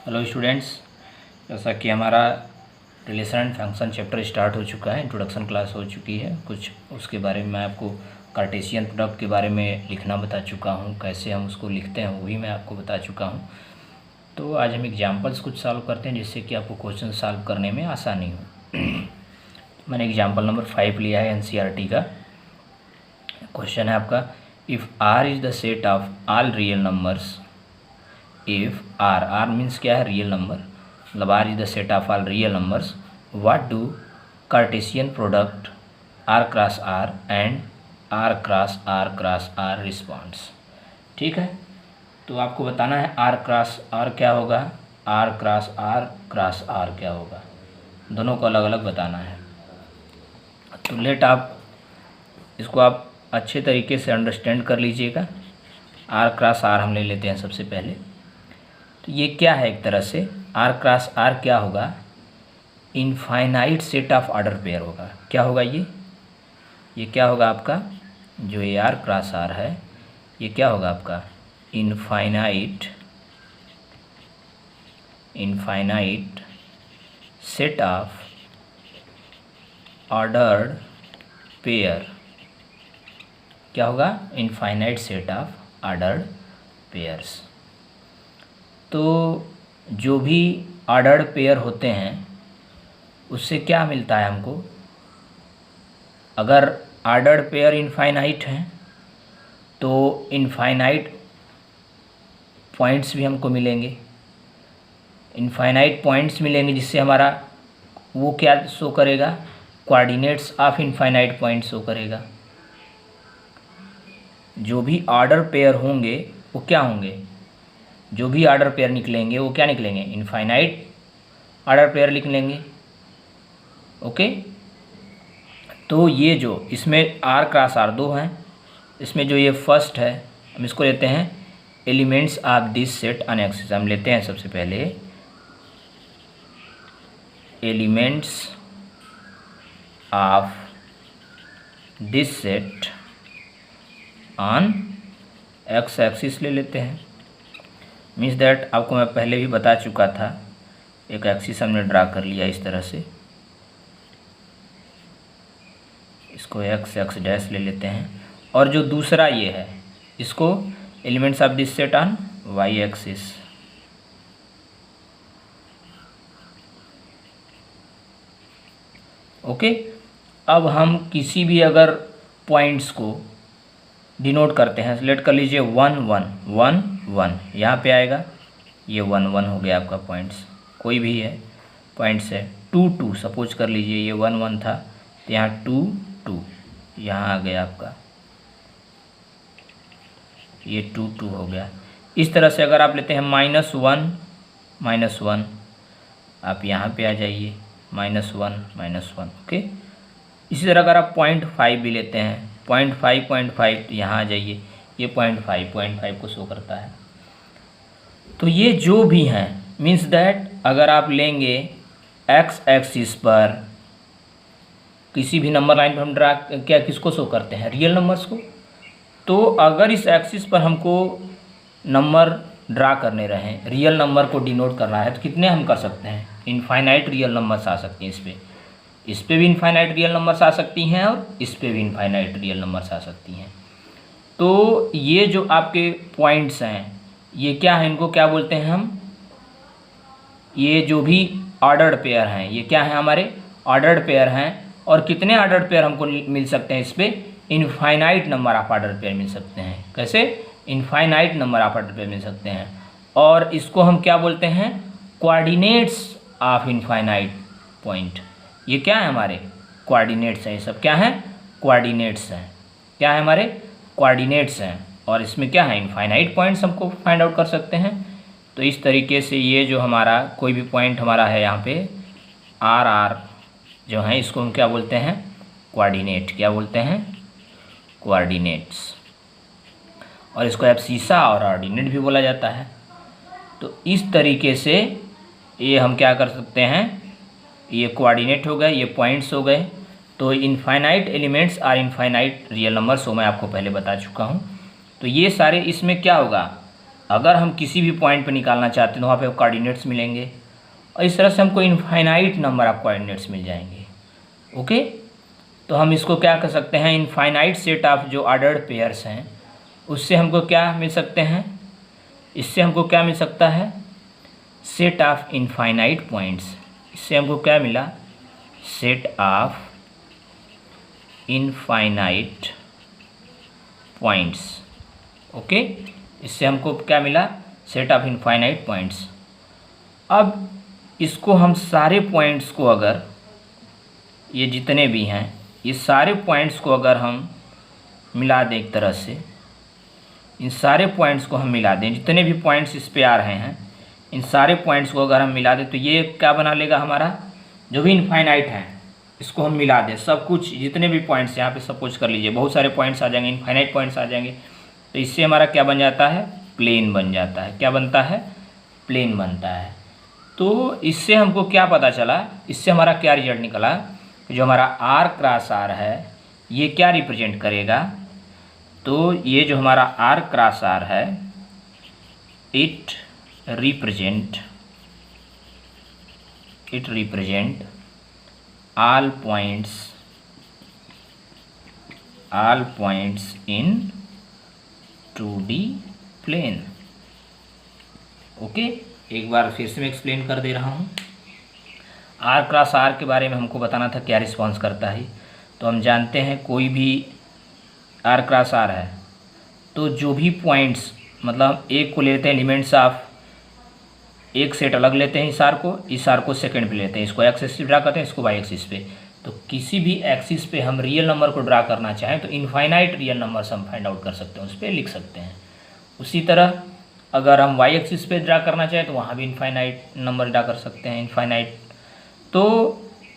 Hello students, जैसा कि हमारा relation and function chapter start हो चुका है, इंट्रोडक्शन क्लास हो चुकी है। कुछ उसके बारे में मैं आपको कार्टेशियन प्रोडक्ट के बारे में लिखना बता चुका हूँ, कैसे हम उसको लिखते हैं वो भी मैं आपको बता चुका हूँ। तो आज हम एग्जांपल्स कुछ सॉल्व करते हैं जिससे कि आपको क्वेश्चन सॉल्व करने में आसानी हो। मैंने एग्जाम्पल नंबर 5 लिया है NCERT का। क्वेश्चन है आपका, if R is the set of all real numbers, if R means क्या है, रियल नंबर, मतलब R is the set of all real numbers, what do Cartesian product R cross R and R cross R cross R responds. ठीक है, तो आपको बताना है R cross R क्या होगा, R क्रॉस R क्या होगा, दोनों को अलग अलग बताना है। तो लेट आप इसको आप अच्छे तरीके से अंडरस्टैंड कर लीजिएगा। R क्रॉस R हम ले लेते हैं सबसे पहले। तो ये क्या है, एक तरह से R क्रॉस R क्या होगा, infinite set of order pair होगा। क्या होगा ये क्या होगा आपका, जो ये R क्रॉस R है ये क्या होगा आपका, infinite set of ordered pair. क्या होगा, infinite set of ordered pairs. तो जो भी ऑर्डर्ड पेयर होते हैं उससे क्या मिलता है हमको, अगर ऑर्डर्ड पेयर इनफाइनाइट हैं तो इनफाइनाइट पॉइंट्स भी हमको मिलेंगे, इनफाइनाइट पॉइंट्स मिलेंगे जिससे हमारा वो क्या शो करेगा, coordinates of infinite point show करेगा। जो भी ऑर्डर पेयर होंगे वो क्या होंगे, जो भी ऑर्डर पेयर निकलेंगे वो क्या निकलेंगे, इनफाइनाइट ऑर्डर पेयर लिख लेंगे। ओके, तो ये जो इसमें R क्रॉस R दो हैं, इसमें जो ये फर्स्ट है हम इसको लेते हैं elements of this set on axis. हम लेते हैं सबसे पहले elements of this set on x axis ले लेते हैं। मीन्स दैट आपको मैं पहले भी बता चुका था, एक एक्सिस हमने ड्रा कर लिया इस तरह से, इसको x डैश ले लेते हैं, और जो दूसरा ये है इसको elements of this set on y axis. Okay, अब हम किसी भी अगर पॉइंट्स को डिनोट करते हैं, सेलेक्ट कर लीजिए 1 1 1 1, यहाँ पे आएगा ये 1 1 हो गया आपका पॉइंट्स, कोई भी है पॉइंट्स है। 2 2 सपोज कर लीजिए ये 1 1 था, तो यहाँ 2 2 यहाँ आ गया आपका, ये 2 2 हो गया। इस तरह से अगर आप लेते हैं -1 आप यहाँ पे आ जाइए -1 ओके। इसी तरह अगर आप 0.5 भी लेते हैं 0.5 तो यहाँ आ जाइए, ये 0.5 को शो करता है। तो ये जो भी हैं मीन्स दैट अगर आप लेंगे x एक्सिस पर किसी भी नंबर लाइन पर हम ड्रा क्या किसको शो करते हैं, रियल नंबर्स को। तो अगर इस एक्सिस पर हमको नंबर ड्रा करने रहें, रियल नंबर को डिनोट करना है, तो कितने हम कर सकते हैं, इनफाइनाइट रियल नंबर्स आ सकती हैं। इस पे भी इनफाइनाइट रियल नंबर्स आ सकती हैं और इस पे भी इनफाइनाइट रियल नंबर्स आ सकती हैं। तो ये जो आपके पॉइंट्स हैं ये क्या है, इनको क्या बोलते हैं हम, ये जो भी ऑर्डर्ड पेयर हैं ये क्या है, हमारे ऑर्डर्ड पेयर हैं। और कितने ऑर्डर्ड पेयर हमको मिल सकते हैं, इस पे infinite number of order pair मिल सकते हैं। कैसे, infinite number of order pair मिल सकते हैं। और इसको हम क्या बोलते हैं, कोऑर्डिनेट्स ऑफ इनफाइनाइट पॉइंट। ये क्या है, हमारे कोऑर्डिनेट्स हैं, ये सब क्या हैं, कोऑर्डिनेट्स हैं। क्या है, हमारे कोऑर्डिनेट्स हैं। और इसमें क्या है, इनफाइनाइट पॉइंट्स हमको फाइंड आउट कर सकते हैं। तो इस तरीके से ये जो हमारा कोई भी पॉइंट हमारा है यहाँ पे R जो है इसको हम क्या बोलते हैं, कोऑर्डिनेट। क्या बोलते हैं, कोऑर्डिनेट्स। और इसको एब्सिसा और ऑर्डिनेट भी बोला जाता है। तो इस तरीके से ये हम क्या कर सकते हैं, ये कोऑर्डिनेट हो गए, ये पॉइंट्स हो गए। तो infinite elements are infinite real numbers, वो मैं आपको पहले बता चुका हूँ। तो ये सारे इसमें क्या होगा, अगर हम किसी भी पॉइंट पे निकालना चाहते हैं तो वहाँ पे कोऑर्डिनेट्स मिलेंगे, और इस तरह से हमको इनफाइनाइट नंबर ऑफ कोऑर्डिनेट्स मिल जाएंगे। ओके, तो हम इसको क्या कर सकते हैं, इनफाइनाइट सेट ऑफ जो ऑर्डर्ड पेयर्स हैं उससे हमको क्या मिल सकते हैं, इससे हमको क्या मिल सकता है, सेट ऑफ इनफाइनाइट पॉइंट्स। इससे हमको क्या मिला, set of infinite points. Okay, इससे हमको क्या मिला, सेट ऑफ इनफाइनाइट पॉइंट्स। अब इसको हम सारे पॉइंट्स को, अगर ये जितने भी हैं ये सारे पॉइंट्स को अगर हम मिला दें, एक तरह से इन सारे पॉइंट्स को हम मिला दें, जितने भी पॉइंट्स इस पे आ रहे हैं इन सारे पॉइंट्स को अगर हम मिला दें तो ये क्या बना लेगा, हमारा जो भी इनफाइनाइट है इसको हम मिला दें, सब कुछ जितने भी पॉइंट्स यहाँ पे सपोज कर लीजिए बहुत सारे पॉइंट्स आ जाएंगे, इनफाइनाइट पॉइंट्स आ जाएंगे, तो इससे हमारा क्या बन जाता है, प्लेन बन जाता है। क्या बनता है, प्लेन बनता है। तो इससे हमको क्या पता चला, इससे हमारा क्या रिजल्ट निकला, जो हमारा आर क्रॉस आर है ये क्या रिप्रेजेंट करेगा, तो ये जो हमारा आर क्रॉस आर है it represent all points in 2D plane। Okay, एक बार फिर से मैं एक्सप्लेन कर दे रहा हूँ। आर क्रॉस आर के बारे में हमको बताना था क्या रिस्पॉन्स करता है। तो हम जानते हैं कोई भी आर क्रॉस आर है तो जो भी पॉइंट्स, मतलब एक को लेते हैं एलिमेंट्स ऑफ एक सेट अलग लेते हैं, इस आर को सेकंड पे लेते हैं, इसको एक्स एक्सिस ड्रा करते हैं, इसको वाई एक्सिस पे। तो किसी भी एक्सिस पे हम रियल नंबर को ड्रा करना चाहें तो इनफाइनाइट रियल नंबर्स हम फाइंड आउट कर सकते हैं, उस पर लिख सकते हैं। उसी तरह अगर हम वाई एक्सिस पे ड्रा करना चाहें तो वहाँ भी इनफाइनाइट नंबर ड्रा कर सकते हैं, इनफाइनाइट। तो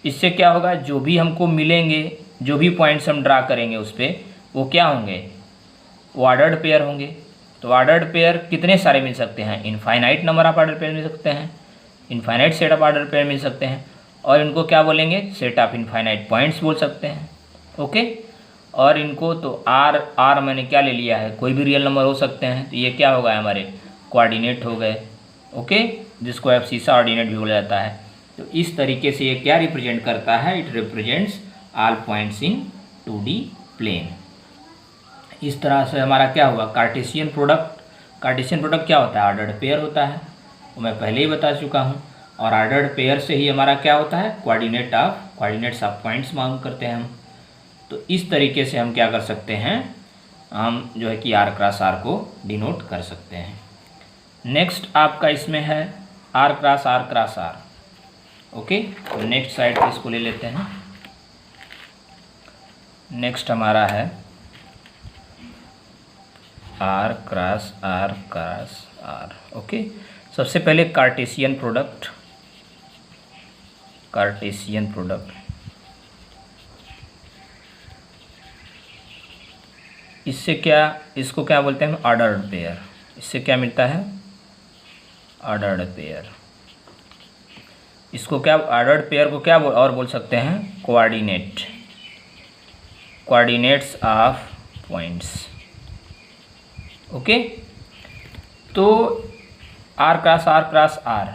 इससे क्या होगा, जो भी हमको मिलेंगे, जो भी पॉइंट्स हम ड्रा करेंगे उस पर वो क्या होंगे, वो ऑर्डर्ड पेयर होंगे। तो ऑर्डर्ड पेयर कितने सारे मिल सकते हैं, infinite number of order pair मिल सकते हैं, infinite set of order pair मिल सकते हैं, और इनको क्या बोलेंगे, सेट ऑफ इनफाइनाइट पॉइंट्स बोल सकते हैं। ओके, और इनको तो आर मैंने क्या ले लिया है, कोई भी रियल नंबर हो सकते हैं, तो ये क्या हो गए, हमारे कोऑर्डिनेट हो गए। ओके, जिसको एब्सिसा ऑर्डिनेट भी बोला जाता है। तो इस तरीके से ये क्या रिप्रेजेंट करता है, it represents all points in 2D plane. इस तरह से हमारा क्या हुआ, कार्टेशियन प्रोडक्ट क्या होता है, ऑर्डर्ड पेयर होता है, वो मैं पहले ही बता चुका हूँ। और ऑर्डर्ड पेयर से ही हमारा क्या होता है, कोऑर्डिनेट्स ऑफ पॉइंट्स मालूम करते हैं हम। तो इस तरीके से हम क्या कर सकते हैं, हम जो है कि आर क्रॉस आर को डिनोट कर सकते हैं। नेक्स्ट आपका इसमें है आर क्रॉस आर। ओके, तो नेक्स्ट साइड पे इसको ले लेते हैं। नेक्स्ट हमारा है आर क्रॉस आर। ओके, सबसे पहले कार्टेशियन प्रोडक्ट। इससे क्या, इसको क्या बोलते हैं, ऑर्डर्ड पेयर। इससे क्या मिलता है, ऑर्डर्ड पेयर। इसको क्या, ऑर्डर्ड पेयर को क्या और बोल सकते हैं, कोऑर्डिनेट्स ऑफ पॉइंट्स। ओके, तो आर क्रॉस आर,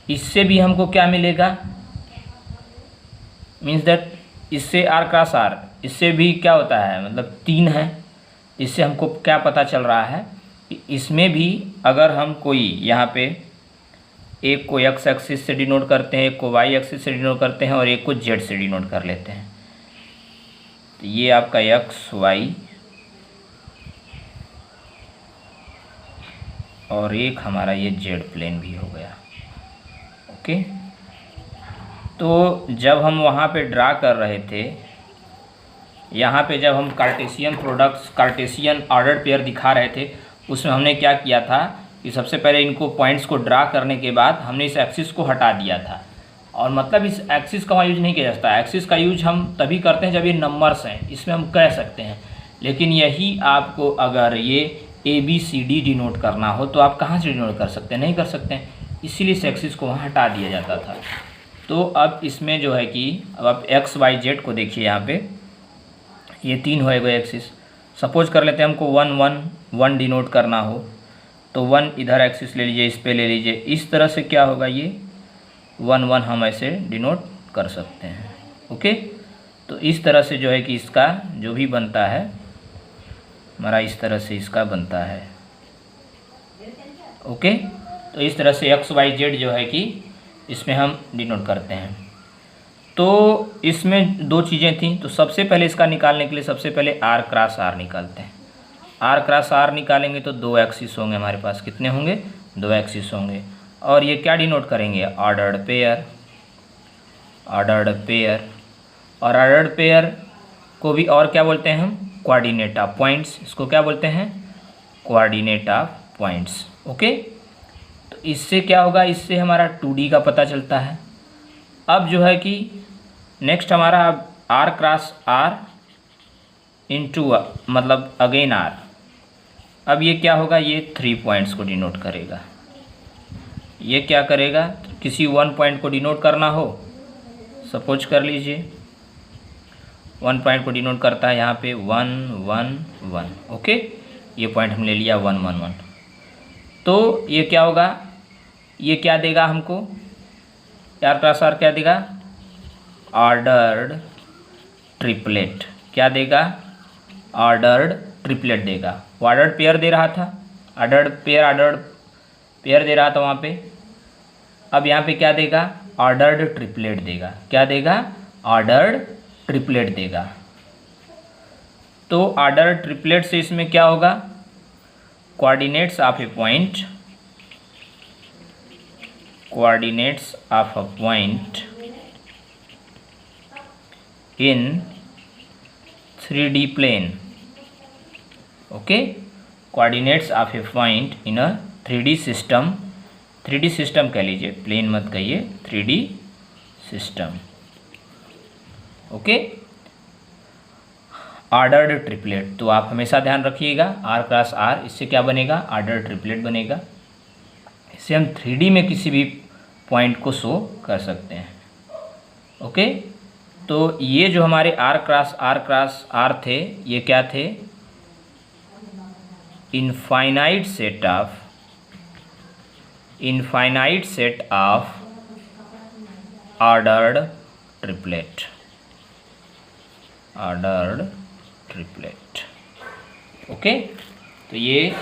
इससे भी हमको क्या मिलेगा, मीन्स दैट इससे आर क्रॉस आर, इससे भी क्या होता है, मतलब 3 है। इससे हमको क्या पता चल रहा है कि इसमें भी अगर हम कोई यहाँ पे एक को एक्स एक्सिस से डिनोट करते हैं, एक को वाई एक्सिस से डिनोट करते हैं, और एक को जेड से डिनोट कर लेते हैं। तो ये आपका एक्स वाई और एक हमारा ये जेड प्लेन भी हो गया। ओके, तो जब हम वहाँ पे ड्रा कर रहे थे, यहाँ पे जब हम कार्टेशियन ऑर्डर्ड पेयर दिखा रहे थे, उसमें हमने क्या किया था कि सबसे पहले इनको पॉइंट्स को ड्रा करने के बाद हमने इस एक्सिस को हटा दिया था। और मतलब इस एक्सिस का यूज नहीं किया जाता, एक्सिस का यूज हम तभी करते हैं जब ये नंबर्स हैं, इसमें हम कह सकते हैं। लेकिन यही आपको अगर ये ABCD डिनोट करना हो तो आप कहाँ से डिनोट कर सकते हैं, नहीं कर सकते हैं, इसीलिए इस एक्सिस को वहाँ हटा दिया जाता था। तो अब इसमें जो है कि अब आप एक्स वाई जेड को देखिए, यहाँ पे ये 3 होएगा एक्सिस। सपोज कर लेते हैं हमको 1 1 1 डिनोट करना हो तो 1 इधर एक्सिस ले लीजिए, इस पे ले लीजिए। इस तरह से क्या होगा, ये 1 1 हम ऐसे डिनोट कर सकते हैं। ओके, तो इस तरह से जो है कि इसका जो भी बनता है हमारा, इस तरह से इसका बनता है। ओके, तो इस तरह से एक्स वाई जेड जो है कि इसमें हम डिनोट करते हैं। तो इसमें दो चीज़ें थी, तो सबसे पहले इसका निकालने के लिए सबसे पहले आर क्रॉस आर निकालते हैं। आर क्रॉस आर निकालेंगे तो 2 एक्सिस होंगे हमारे पास। कितने होंगे, 2 एक्सिस होंगे। और ये क्या डिनोट करेंगे, ऑर्डर्ड पेयर। ऑर्डर्ड पेयर, और ऑर्डर्ड पेयर को भी और क्या बोलते हैं हम, कोऑर्डिनेट ऑफ पॉइंट्स। इसको क्या बोलते हैं, कोऑर्डिनेट ऑफ पॉइंट्स। ओके, तो इससे क्या होगा, इससे हमारा 2D का पता चलता है। अब जो है कि नेक्स्ट हमारा आर क्रॉस आर इंटू मतलब अगेन आर। अब ये क्या होगा, ये 3 पॉइंट्स को डिनोट करेगा। ये क्या करेगा, किसी 1 पॉइंट को डिनोट करना हो, सपोज कर लीजिए 1 पॉइंट को डिनोट करता है यहाँ पे 1 1 1। ओके, ये पॉइंट हम ले लिया 1 1 1। तो ये क्या होगा, ये क्या देगा हमको, आर क्रॉस आर क्या देगा, ऑर्डर्ड ट्रिपलेट। क्या देगा, ऑर्डर्ड ट्रिपलेट देगा। वो ऑर्डर्ड पेयर दे रहा था, ऑर्डर्ड पेयर दे रहा था वहाँ पे। अब यहाँ पे क्या देगा, ऑर्डर्ड ट्रिपलेट देगा। क्या देगा, ऑर्डर्ड ट्रिपलेट देगा। तो ऑर्डर्ड ट्रिपलेट से इसमें क्या होगा, coordinates of a point, coordinates of a point in 3D plane. Okay, coordinates of a point in a 3D system. 3D system कह लीजिए, प्लेन मत कहिए, 3D system. Okay, ordered triplet. तो आप हमेशा ध्यान रखिएगा, आर क्रॉस आर, इससे क्या बनेगा, ऑर्डर्ड ट्रिपलेट बनेगा। इससे हम 3D में किसी भी पॉइंट को शो कर सकते हैं। ओके, तो ये जो हमारे आर क्रॉस आर थे, ये क्या थे, infinite set of ordered triplet. Ordered triplet. Okay, तो ये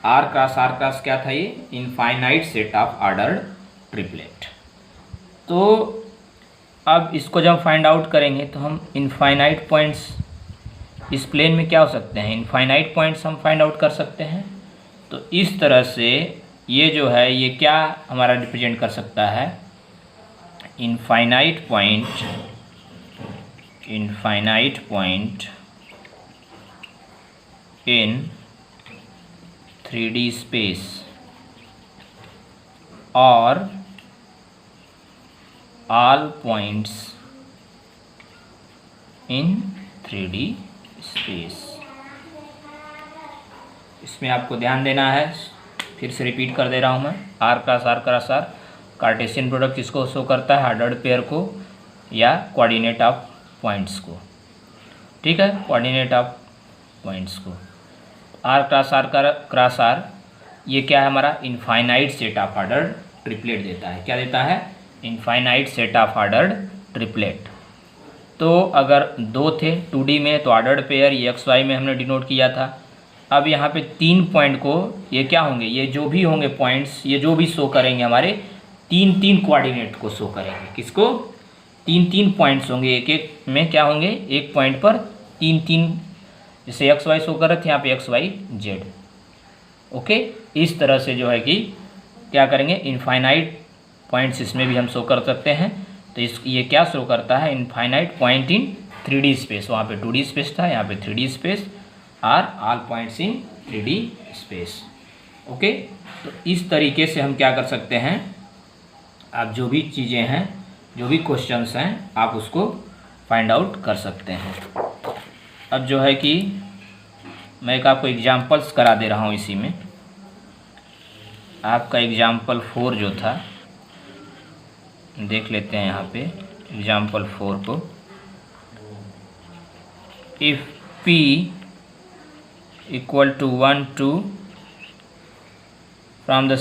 आर क्रॉस क्या था, ये infinite set of ordered triplet. तो अब इसको जब फाइंड आउट करेंगे तो हम इनफाइनाइट पॉइंट्स इस प्लेन में क्या हो सकते हैं, इनफाइनाइट पॉइंट्स हम फाइंड आउट कर सकते हैं। तो इस तरह से ये जो है, ये क्या हमारा रिप्रेजेंट कर सकता है, infinite point in 3D space और all points in 3D space. इसमें आपको ध्यान देना है, फिर से रिपीट कर दे रहा हूँ मैं, R cross R Cartesian product किसको शो करता है, ऑर्डर्ड पेयर को या कोऑर्डिनेट ऑफ पॉइंट्स को। ठीक है, कोऑर्डिनेट ऑफ पॉइंट्स को। आर क्रॉस आर ये क्या है हमारा, infinite set of ordered triplet देता है। क्या देता है, infinite set of ordered triplet. तो अगर 2 थे 2D में, तो ऑर्डर्ड पेयर ये एक्स वाई में हमने डिनोट किया था। अब यहाँ पे 3 पॉइंट को, ये क्या होंगे, ये जो भी होंगे पॉइंट्स, ये जो भी शो करेंगे हमारे 3 कोऑर्डिनेट को शो करेंगे। किसको, 3 पॉइंट्स होंगे, एक एक में क्या होंगे, एक पॉइंट पर 3 जैसे एक्स वाई शो कर रहे थे, यहाँ पे एक्स वाई जेड। ओके, इस तरह से जो है कि क्या करेंगे, इनफाइनाइट पॉइंट्स इसमें भी हम शो कर सकते हैं। तो ये क्या शो करता है, infinite point in 3D space. वहाँ पे 2D स्पेस था, यहाँ पे 3D space, are all points in 3D space. Okay, तो इस तरीके से हम क्या कर सकते हैं, आप जो भी चीज़ें हैं, जो भी क्वेश्चंस हैं, आप उसको फाइंड आउट कर सकते हैं। अब जो है कि मैं एक आपको एग्जांपल्स करा दे रहा हूँ इसी में। आपका एग्जांपल 4 जो था, देख लेते हैं यहाँ पे एग्जांपल 4 को। If P = 1 to from the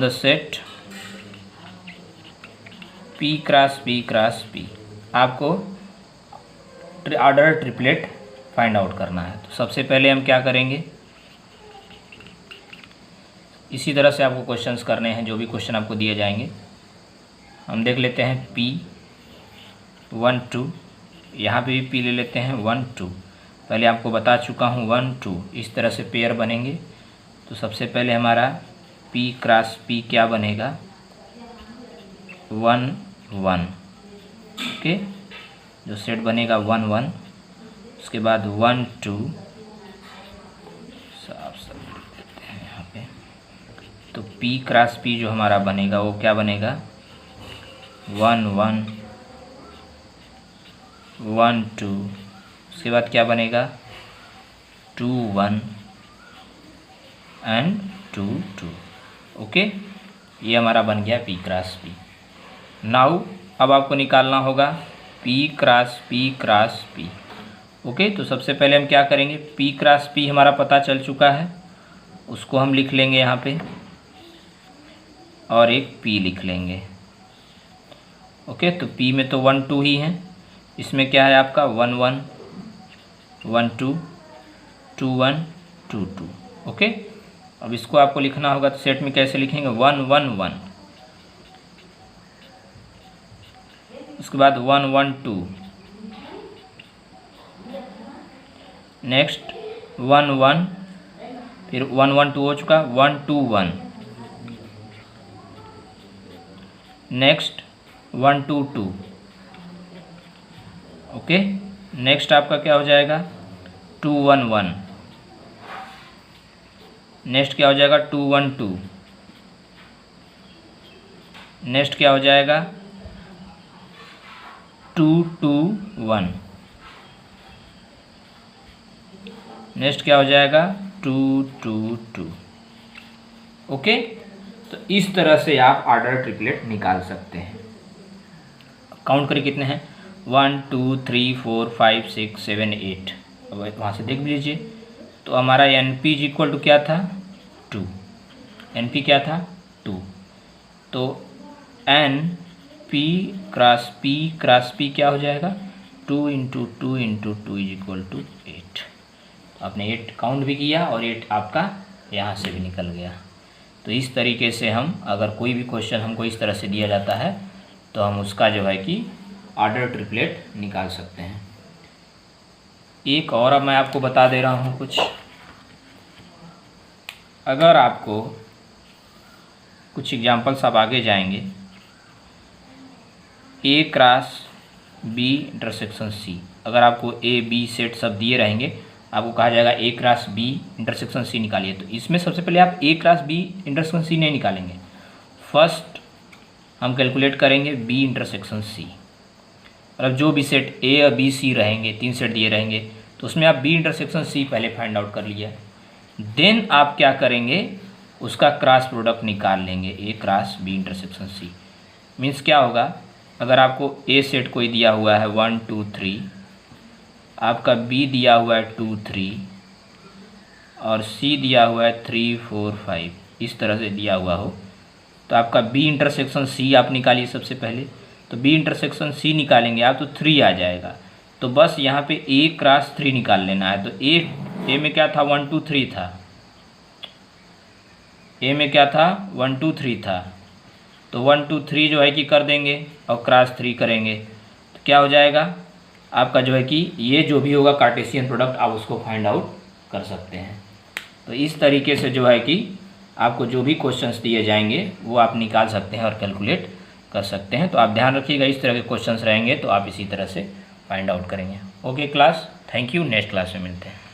set P cross P आपको ऑर्डर ट्रिपलेट फाइंड आउट करना है। तो सबसे पहले हम क्या करेंगे, इसी तरह से आपको क्वेश्चंस करने हैं, जो भी क्वेश्चन आपको दिए जाएंगे। हम देख लेते हैं P 1 2, यहाँ पे भी P ले लेते हैं 1 2। पहले आपको बता चुका हूँ 1 2 इस तरह से पेयर बनेंगे। तो सबसे पहले हमारा P क्रॉस P क्या बनेगा, 1 1, ओके। जो सेट बनेगा 1 1, उसके बाद 1 2, साफ लिख देते हैं यहाँ पे। तो P क्रॉस P जो हमारा बनेगा वो क्या बनेगा, 1 1 1 2, उसके बाद क्या बनेगा 2 1 एंड 2 2, ओके। ये हमारा बन गया P क्रॉस P। नाउ अब आपको निकालना होगा P क्रॉस P, ओके। तो सबसे पहले हम क्या करेंगे, P क्रॉस P हमारा पता चल चुका है, उसको हम लिख लेंगे यहाँ पे और एक P लिख लेंगे, ओके। तो P में तो 1 2 ही है, इसमें क्या है आपका 1 1 1 2 2 1 2 2, ओके। अब इसको आपको लिखना होगा, तो सेट में कैसे लिखेंगे 1 1 1, उसके बाद 1 1 2, नेक्स्ट 1 1, फिर 1 1 2 हो चुका, 1 2 1, नेक्स्ट 1 2 2, ओके। नेक्स्ट आपका क्या हो जाएगा 2 1 1, नेक्स्ट क्या हो जाएगा 2 1 2, नेक्स्ट क्या हो जाएगा 2 2 1, नेक्स्ट क्या हो जाएगा 2 2 2, ओके। तो इस तरह से आप ऑर्डर ट्रिपलेट निकाल सकते हैं। काउंट करें कितने हैं, 1 2 3 4 5 6 7 8। अब वहाँ से देख लीजिए, तो हमारा NP इक्वल टू क्या था 2, NP क्या था 2। तो NP क्रॉस P क्या हो जाएगा 2 × 2 × 2 इक्वल टू 8। आपने 8 काउंट भी किया और 8 आपका यहाँ से भी निकल गया। तो इस तरीके से हम, अगर कोई भी क्वेश्चन हमको इस तरह से दिया जाता है तो हम उसका जो है कि ऑर्डर ट्रिपलेट निकाल सकते हैं। एक और अब मैं आपको बता दे रहा हूँ कुछ। अगर आपको कुछ एग्जांपल्स आप आगे जाएंगे, A cross B intersection C, अगर आपको A B सेट सब दिए रहेंगे, आपको कहा जाएगा A cross B intersection C निकालिए। तो इसमें सबसे पहले आप A cross B intersection C नहीं निकालेंगे, फर्स्ट हम कैलकुलेट करेंगे B इंटरसेक्शन C। मतलब जो भी सेट A और B C रहेंगे, 3 सेट दिए रहेंगे, तो उसमें आप B इंटरसेक्शन C पहले फाइंड आउट कर लिया। देन आप क्या करेंगे, उसका क्रॉस प्रोडक्ट निकाल लेंगे A cross B intersection C। Means क्या होगा, अगर आपको A सेट कोई दिया हुआ है 1 2 3, आपका B दिया हुआ है 2 3 और C दिया हुआ है 3 4 5, इस तरह से दिया हुआ हो, तो आपका B इंटरसेक्शन C आप निकालिए सबसे पहले। तो B इंटरसेक्शन C निकालेंगे आप तो 3 आ जाएगा। तो बस यहाँ पे A क्रॉस 3 निकाल लेना है। तो A में क्या था 1 2 3 था, A में क्या था 1 2 3 था, तो 1 2 3 जो है कि कर देंगे और क्रॉस 3 करेंगे, तो क्या हो जाएगा आपका जो है कि ये जो भी होगा कार्टेशियन प्रोडक्ट आप उसको फाइंड आउट कर सकते हैं। तो इस तरीके से जो है कि आपको जो भी क्वेश्चंस दिए जाएंगे वो आप निकाल सकते हैं और कैलकुलेट कर सकते हैं। तो आप ध्यान रखिएगा, इस तरह के क्वेश्चंस रहेंगे तो आप इसी तरह से फाइंड आउट करेंगे। Okay class, thank you. Next class में मिलते हैं।